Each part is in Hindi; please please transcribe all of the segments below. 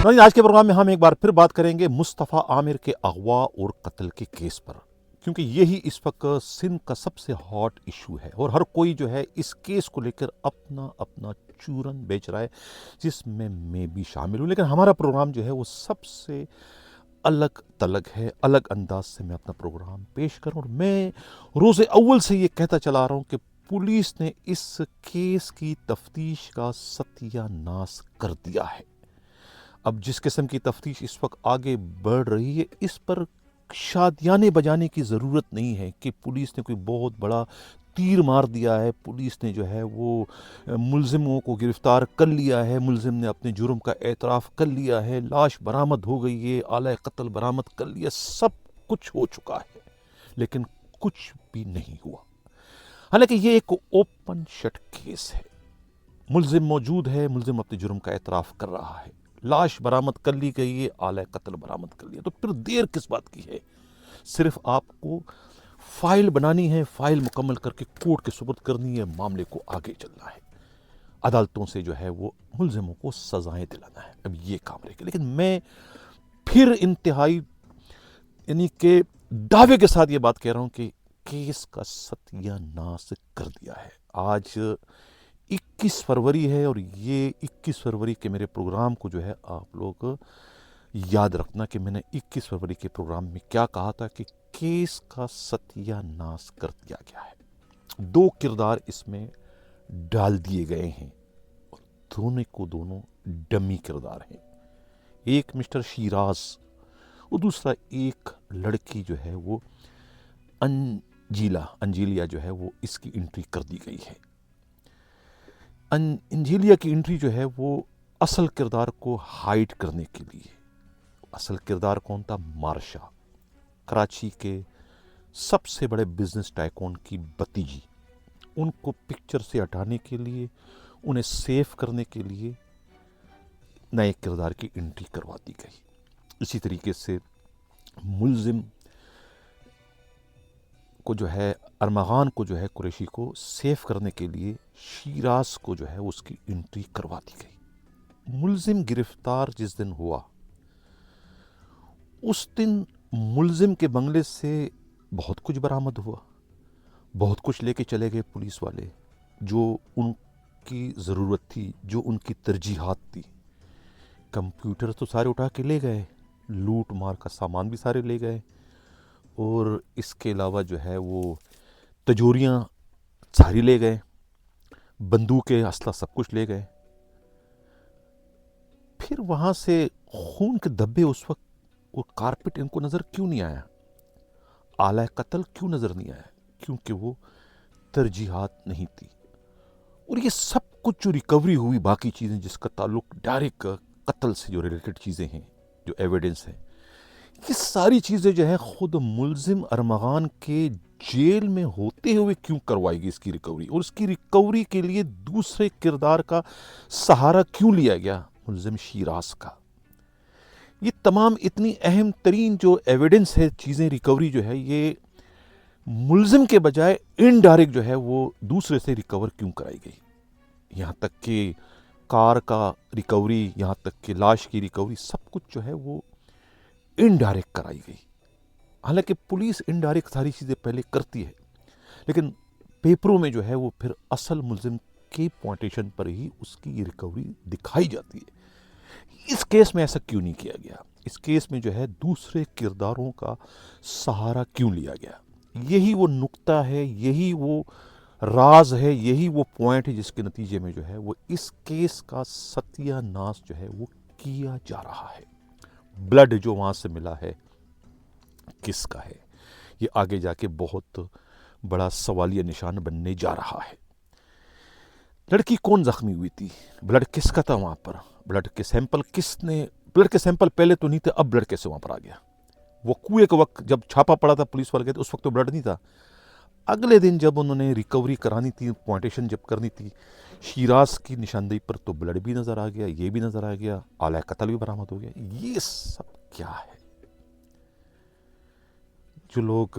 नाज़रीन, आज के प्रोग्राम में हम एक बार फिर बात करेंगे मुस्तफ़ा आमिर के अगवा और कत्ल के केस पर, क्योंकि यही इस वक्त सिंध का सबसे हॉट इशू है और हर कोई जो है इस केस को लेकर अपना अपना चूरन बेच रहा है, जिसमें मैं भी शामिल हूँ। लेकिन हमारा प्रोग्राम जो है वो सबसे अलग तलग है, अलग अंदाज से मैं अपना प्रोग्राम पेश करूँ। और मैं रोज़ अव्वल से ये कहता चला रहा हूँ कि पुलिस ने इस केस की तफ्तीश का सत्यानाश कर दिया है। अब जिस किस्म की तफ्तीश इस वक्त आगे बढ़ रही है, इस पर शादियाने बजाने की ज़रूरत नहीं है कि पुलिस ने कोई बहुत बड़ा तीर मार दिया है, पुलिस ने जो है वो मुलजिमों को गिरफ्तार कर लिया है, मुलजिम ने अपने जुर्म का एतराफ़ कर लिया है, लाश बरामद हो गई है, आला कत्ल बरामद कर लिया, सब कुछ हो चुका है, लेकिन कुछ भी नहीं हुआ। हालांकि ये एक ओपन शट केस है। मुलजिम मौजूद है, मुलजिम अपने जुर्म का एतराफ़ कर रहा है, लाश बरामद कर ली गई है, आला कत्ल बरामद कर लिया, तो फिर देर किस बात की है? सिर्फ आपको फाइल बनानी है, फाइल मुकम्मल करके कोर्ट के सुपुर्द करनी है, मामले को आगे चलना है, अदालतों से जो है वो मुलजिमों को सजाएं दिलाना है। अब ये काम रहेगा। लेकिन मैं फिर इंतहाई यानी कि दावे के साथ ये बात कह रहा हूं कि केस का सत्यानाश कर दिया है। आज 21 फरवरी है और ये 21 फरवरी के मेरे प्रोग्राम को जो है आप लोग याद रखना कि मैंने 21 फरवरी के प्रोग्राम में क्या कहा था कि केस का सत्यानाश कर दिया गया है। दो किरदार इसमें डाल दिए गए हैं और दोनों को दोनों डमी किरदार हैं। एक मिस्टर शिराज और दूसरा एक लड़की जो है वो अंजीलिया जो है वो इसकी एंट्री कर दी गई है। अंजीलिया की एंट्री जो है वो असल किरदार को हाइड करने के लिए। असल किरदार कौन था? मार्शा, कराची के सबसे बड़े बिजनेस टाइकून की भतीजी। उनको पिक्चर से हटाने के लिए, उन्हें सेव करने के लिए नए किरदार की एंट्री करवा दी गई। इसी तरीके से मुलजिम को जो है, अरमगान को जो है, कुरैशी को सेव करने के लिए शिराज को जो है उसकी एंट्री करवा दी गई। मुलजिम गिरफ्तार जिस दिन हुआ, उस दिन मुलजिम के बंगले से बहुत कुछ बरामद हुआ, बहुत कुछ लेके चले गए पुलिस वाले, जो उनकी ज़रूरत थी, जो उनकी तरजीहात थी। कंप्यूटर तो सारे उठा के ले गए, लूट मार का सामान भी सारे ले गए, और इसके अलावा जो है वो तिजोरियाँ सारी ले गए, बंदूकें, असला सब कुछ ले गए। फिर वहाँ से खून के धब्बे उस वक्त, वो कारपेट इनको नज़र क्यों नहीं आया? आला कत्ल क्यों नज़र नहीं आया? क्योंकि वो तरजीहात नहीं थी। और ये सब कुछ जो रिकवरी हुई, बाकी चीज़ें जिसका ताल्लुक डायरेक्ट कत्ल से जो रिलेटेड चीज़ें हैं, जो एविडेंस है, ये सारी चीज़ें जो है खुद मुलजिम अरमगान के जेल में होते हुए क्यों करवाएगी इसकी रिकवरी? और इसकी रिकवरी के लिए दूसरे किरदार का सहारा क्यों लिया गया, मुलजिम शिराज का? ये तमाम इतनी अहम तरीन जो एविडेंस है, चीज़ें, रिकवरी जो है, ये मुलजिम के बजाय इनडायरेक्ट जो है वो दूसरे से रिकवर क्यों कराई गई? यहाँ तक कि कार का रिकवरी, यहाँ तक कि लाश की रिकवरी, सब कुछ जो है वो इनडायरेक्ट कराई गई। हालांकि पुलिस इनडायरेक्ट सारी चीज़ें पहले करती है, लेकिन पेपरों में जो है वो फिर असल मुलजिम के पॉइंटेशन पर ही उसकी रिकवरी दिखाई जाती है। इस केस में ऐसा क्यों नहीं किया गया? इस केस में जो है दूसरे किरदारों का सहारा क्यों लिया गया? यही वो नुक्ता है, यही वो राज है, यही वो पॉइंट है जिसके नतीजे में जो है वो इस केस का सत्यानाश जो है वो किया जा रहा है। ब्लड जो वहाँ से मिला है किसका है, ये आगे जाके बहुत बड़ा सवालिया निशान बनने जा रहा है। लड़की कौन जख्मी हुई थी? ब्लड किसका था वहाँ पर? ब्लड के सैंपल किसने? ब्लड के सैंपल पहले तो नहीं थे, अब ब्लड कैसे वहाँ पर आ गया? वो कुएं के वक्त जब छापा पड़ा था पुलिस वाले के, उस वक्त तो ब्लड नहीं था। अगले दिन जब उन्होंने रिकवरी करानी थी, पॉइंटेशन जब करनी थी शिराज की निशानदेही पर, तो ब्लड भी नज़र आ गया, ये भी नज़र आ गया, आला कत्ल भी बरामद हो गया। ये सब क्या है? जो लोग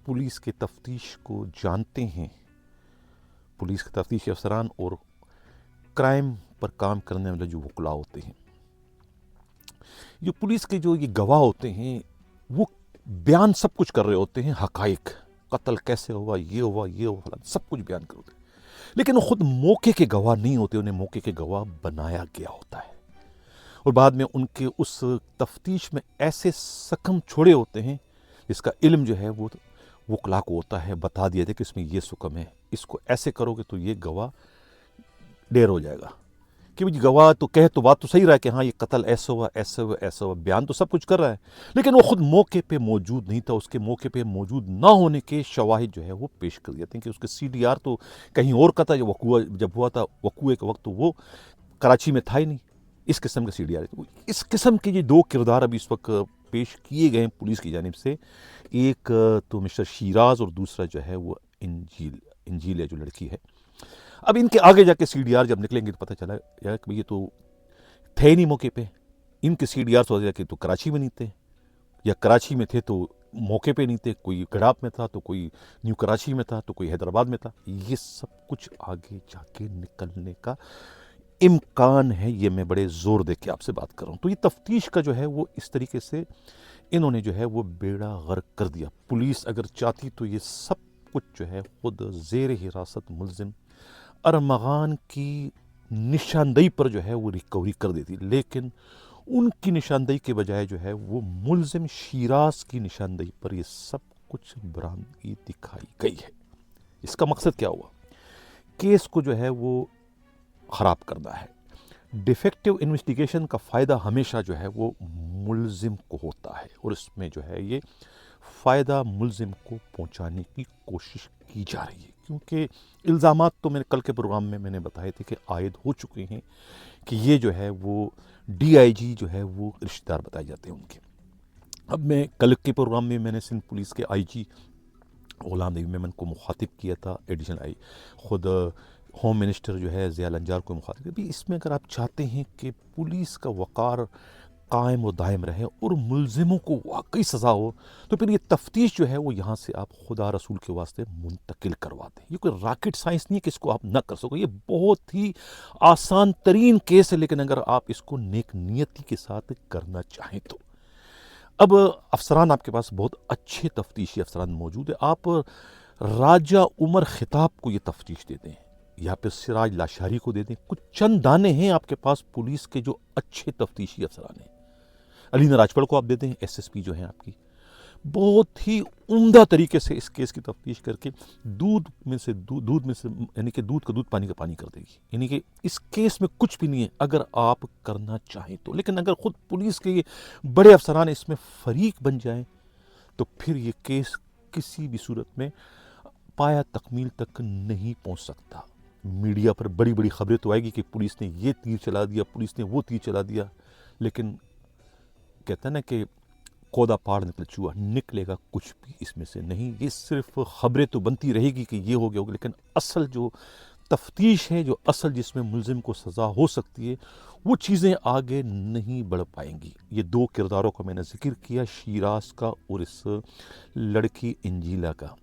पुलिस के तफ्तीश को जानते हैं, पुलिस के तफ्तीशी अफसरान और क्राइम पर काम करने वाले जो वकला होते हैं, जो पुलिस के जो ये गवाह होते हैं वो बयान सब कुछ कर रहे होते हैं, हकाइक, कत्ल कैसे हुआ, ये हुआ, ये हुआ, फलाना, सब कुछ बयान कर होते हैं, लेकिन वो खुद मौके के गवाह नहीं होते, उन्हें मौके के गवाह बनाया गया होता है। और बाद में उनके उस तफ्तीश में ऐसे सकम छोड़े होते हैं जिसका इल्म जो है वो वकला को होता है, बता दिया था कि इसमें ये सुकम है, इसको ऐसे करोगे तो ये गवाह देर हो जाएगा। कि भाई गवाह तो कहे तो बात तो सही रहा है कि हाँ ये कत्ल ऐसा हुआ, ऐसा हुआ, ऐसा हुआ, बयान तो सब कुछ कर रहा है, लेकिन वो खुद मौके पे मौजूद नहीं था। उसके मौके पे मौजूद ना होने के शवाहिद जो है वो पेश कर देते हैं कि उसके CDR तो कहीं और का था, जब हुआ था वकूए के वक्त तो वो कराची में था ही नहीं। इस किस्म का CDR है। तो इस किस्म के ये दो किरदार अभी इस वक्त पेश किए गए हैं पुलिस की जानिब से। एक तो मिस्टर शिराज और दूसरा जो है वो इंजील है, जो लड़की है। अब इनके आगे जाके CDR जब निकलेंगे तो पता चला यार कि ये तो थे नहीं मौके पे। इनके CDR तो जाके तो कराची में नहीं थे, या कराची में थे तो मौके पे नहीं थे, कोई गड़ाप में था तो कोई न्यू कराची में था तो कोई हैदराबाद में था। ये सब कुछ आगे जाके निकलने का इम्कान है, ये मैं बड़े ज़ोर दे के आपसे बात कर रहा हूँ। तो ये तफ्तीश का जो है वो इस तरीके से इन्होंने जो है वो बेड़ा गर्क कर दिया। पुलिस अगर चाहती तो ये सब कुछ जो है खुद ज़ेर हिरासत मुलजिम अरमगान की निशानदेही पर जो है वो रिकवरी कर देती, लेकिन उनकी निशानदेही के बजाय जो है वो मुलजिम शिराज की निशानदेही पर ये सब कुछ बरामदगी दिखाई गई है। इसका मकसद क्या हुआ? केस को जो है वो ख़राब करना है। डिफेक्टिव इन्वेस्टिगेशन का फ़ायदा हमेशा जो है वो मुलजिम को होता है, और इसमें जो है ये फ़ायदा मुलजिम को पहुंचाने की कोशिश की जा रही है, क्योंकि इल्ज़ामात तो मैंने कल के प्रोग्राम में मैंने बताए थे कि आयद हो चुके हैं कि ये जो है वो DIG जो है वो रिश्तेदार बताए जाते हैं उनके। अब मैं कल के प्रोग्राम में मैंने सिंध पुलिस के IG गुलाम नबी मेमन को मुखातिब किया था, एडिशनल आई खुद होम मिनिस्टर जो है ज़िया लंजार को मुखातिब किया। भी इसमें अगर आप चाहते हैं कि पुलिस का वक़ार कायम व दायम रहे और मुलजिमों को वाकई सज़ा हो, तो फिर ये तफ्तीश जो है वो यहाँ से आप खुदा रसूल के वास्ते मुंतकिल करवा दें। ये कोई रॉकेट साइंस नहीं है कि इसको आप ना कर सको, ये बहुत ही आसान तरीन केस है, लेकिन अगर आप इसको नेक नियति के साथ करना चाहें तो। अब अफसरान आपके पास बहुत अच्छे तफ्तीशी अफसरान मौजूद है। आप राजा उमर खिताब को ये तफ्तीश दे दें या फिर सिराज लाशारी को दे दें, कुछ चंद दाने हैं आपके पास पुलिस के जो अच्छे तफ्तीशी अफसरान हैं। अलीना राजपड़ को आप दे दें, SSP जो हैं आपकी, बहुत ही उम्दा तरीके से इस केस की तफ्तीश करके दूध में से यानी कि दूध का दूध पानी का पानी कर देगी। यानी कि इस केस में कुछ भी नहीं है अगर आप करना चाहें तो। लेकिन अगर खुद पुलिस के ये बड़े अफसरान इसमें फरीक बन जाएं तो फिर ये केस किसी भी सूरत में पाया तकमील तक नहीं पहुंच सकता। मीडिया पर बड़ी बड़ी खबरें तो आएगी कि पुलिस ने ये तीर चला दिया, पुलिस ने वो तीर चला दिया, लेकिन कहते हैं ना कि कोदा पाड़ निकले चूहा, निकलेगा कुछ भी इसमें से नहीं। ये सिर्फ खबरें तो बनती रहेगी कि ये हो गया होगा, लेकिन असल जो तफ्तीश है, जो असल जिसमें मुलजिम को सज़ा हो सकती है, वो चीज़ें आगे नहीं बढ़ पाएंगी। ये दो किरदारों का मैंने जिक्र किया, शिराज का और इस लड़की इंजीला का।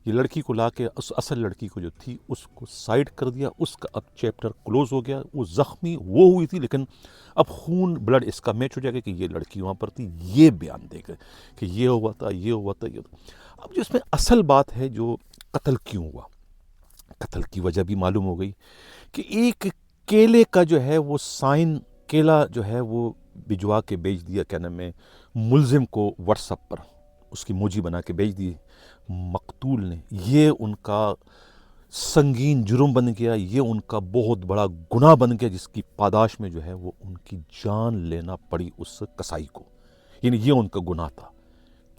ये लड़की को ला के उस असल लड़की को जो थी उसको साइड कर दिया, उसका अब चैप्टर क्लोज हो गया। वो ज़ख्मी वो हुई थी, लेकिन अब खून ब्लड इसका मैच हो जाएगा कि ये लड़की वहाँ पर थी, ये बयान देगा कि ये हुआ था, ये हुआ था, ये हुआ। अब जो इसमें असल बात है, जो कत्ल क्यों हुआ, कत्ल की वजह भी मालूम हो गई कि एक केले का जो है वो साइन, केला जो है वो भिजवा के भेज दिया, क्या नाम है, मुलजिम को व्हाट्सएप पर उसकी मोजी बना के भेज दी मकतूल ने। ये उनका संगीन जुर्म बन गया, ये उनका बहुत बड़ा गुनाह बन गया, जिसकी पादाश में जो है वो उनकी जान लेना पड़ी उस कसाई को। यानी ये उनका गुनाह था।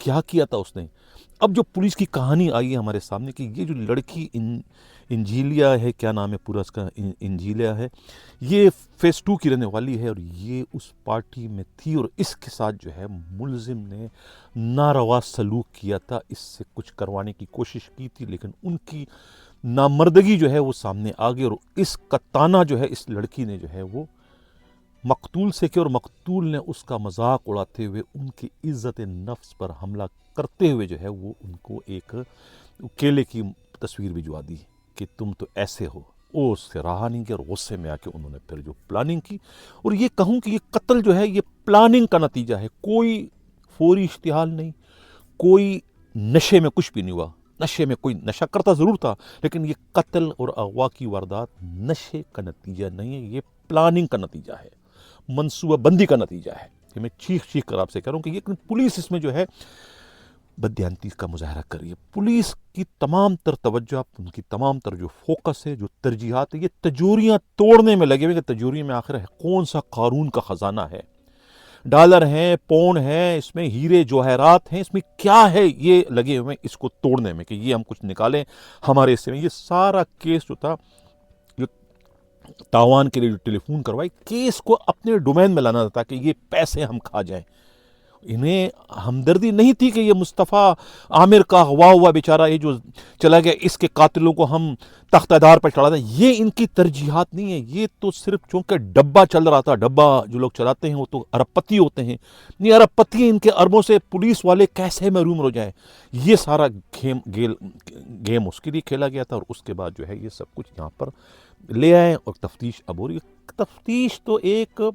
क्या किया था उसने? अब जो पुलिस की कहानी आई है हमारे सामने कि ये जो लड़की इंजीलिया है, क्या नाम है पूरा इसका, इंजीलिया है, ये फेज़ 2 की रहने वाली है और ये उस पार्टी में थी और इसके साथ जो है मुलजिम ने नारवा सलूक किया था, इससे कुछ करवाने की कोशिश की थी, लेकिन उनकी नामर्दगी जो है वो सामने आ गई और इसका ताना जो है इस लड़की ने जो है वो मकतूल से किया और मकतूल ने उसका मजाक उड़ाते हुए उनकी इज़्ज़त नफ्स पर हमला करते हुए जो है वो उनको एक केले की तस्वीर भिजवा दी कि तुम तो ऐसे हो। वो उससे रहा नहीं गया और गुस्से में आके उन्होंने फिर जो प्लानिंग की। और ये कहूँ कि ये कत्ल जो है ये प्लानिंग का नतीजा है, कोई फौरी इश्तिहाल नहीं, कोई नशे में कुछ भी नहीं हुआ। नशे में कोई नशा करता ज़रूर था, लेकिन ये कत्ल और अगवा की वारदात नशे का नतीजा नहीं है, ये प्लानिंग का नतीजा है, मनसूबाबंदी का नतीजा है। कि मैं चीख चीख कर आपसे कह रहा हूँ कि ये पुलिस इसमें जो है बददियानती का मुजाहरा कर रही है। पुलिस की तमाम तर तवज्जो, उनकी तमाम तर जो फोकस है, जो तरजीहात है, ये तजोरियाँ तोड़ने में लगे हुए कि तजोरी में आखिर है कौन सा कानून का ख़जाना है, डॉलर हैं, पौंड हैं, इसमें हीरे जवाहरात हैं, इसमें क्या है, ये लगे हुए इसको तोड़ने में कि ये हम कुछ निकालें हमारे हिस्से में। ये सारा केस जो था, जो तावान के लिए जो टेलीफोन करवाई, केस को अपने डोमेन में लाना था ताकि ये पैसे हम खा जाएं। इन्हें हमदर्दी नहीं थी कि ये मुस्तफ़ा आमिर का अगवा हुआ बेचारा ये जो चला गया, इसके कातिलों को हम तख्तादार पर चढ़ा दें। ये इनकी तरजीहात नहीं है। ये तो सिर्फ चूंकि डब्बा चल रहा था, डब्बा जो लोग चलाते हैं वो तो अरबपति होते हैं, ये अरबपति इनके अरबों से पुलिस वाले कैसे महरूम हो जाए, ये सारा गेम उसके लिए खेला गया था। और उसके बाद जो है ये सब कुछ यहाँ पर ले आए और तफ्तीश अब हो रही है। तफ्तीश तो एक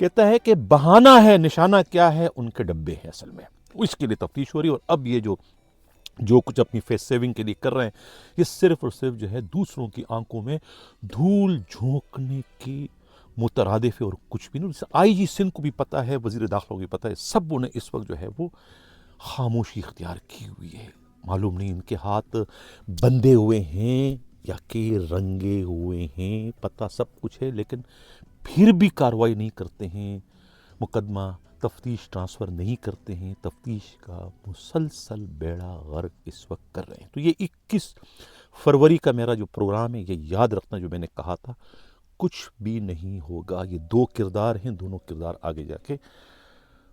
कहता है कि बहाना है, निशाना क्या है, उनके डब्बे हैं असल में, इसके लिए तफ्तीश हो रही है। और अब ये जो कुछ अपनी फेस सेविंग के लिए कर रहे हैं, ये सिर्फ और सिर्फ जो है दूसरों की आंखों में धूल झोंकने की मुतरादिफ है और कुछ भी नहीं। आईजी सिंध को भी पता है, वजीर दाखिला को भी पता है, सबों ने इस वक्त जो है वो खामोशी इख्तियार की हुई है। मालूम नहीं इनके हाथ बंधे हुए हैं या कि रंगे हुए हैं, पता सब कुछ है, लेकिन फिर भी कार्रवाई नहीं करते हैं, मुकदमा तफ्तीश ट्रांसफ़र नहीं करते हैं, तफ्तीश का मुसलसल बेड़ा गर्क इस वक्त कर रहे हैं। तो ये 21 फरवरी का मेरा जो प्रोग्राम है, ये याद रखना जो मैंने कहा था, कुछ भी नहीं होगा। ये दो किरदार हैं, दोनों किरदार आगे जाके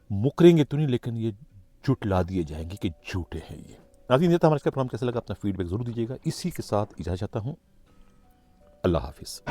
मुकरेंगे तो नहीं, लेकिन ये जुटला दिए जाएंगे कि झूठे हैं ये। नाज़रीन, ये था हमारा प्रोग्राम, कैसा लगा अपना फीडबैक ज़रूर दीजिएगा। इसी के साथ इजाज़त चाहता हूँ, अल्लाह हाफिज़।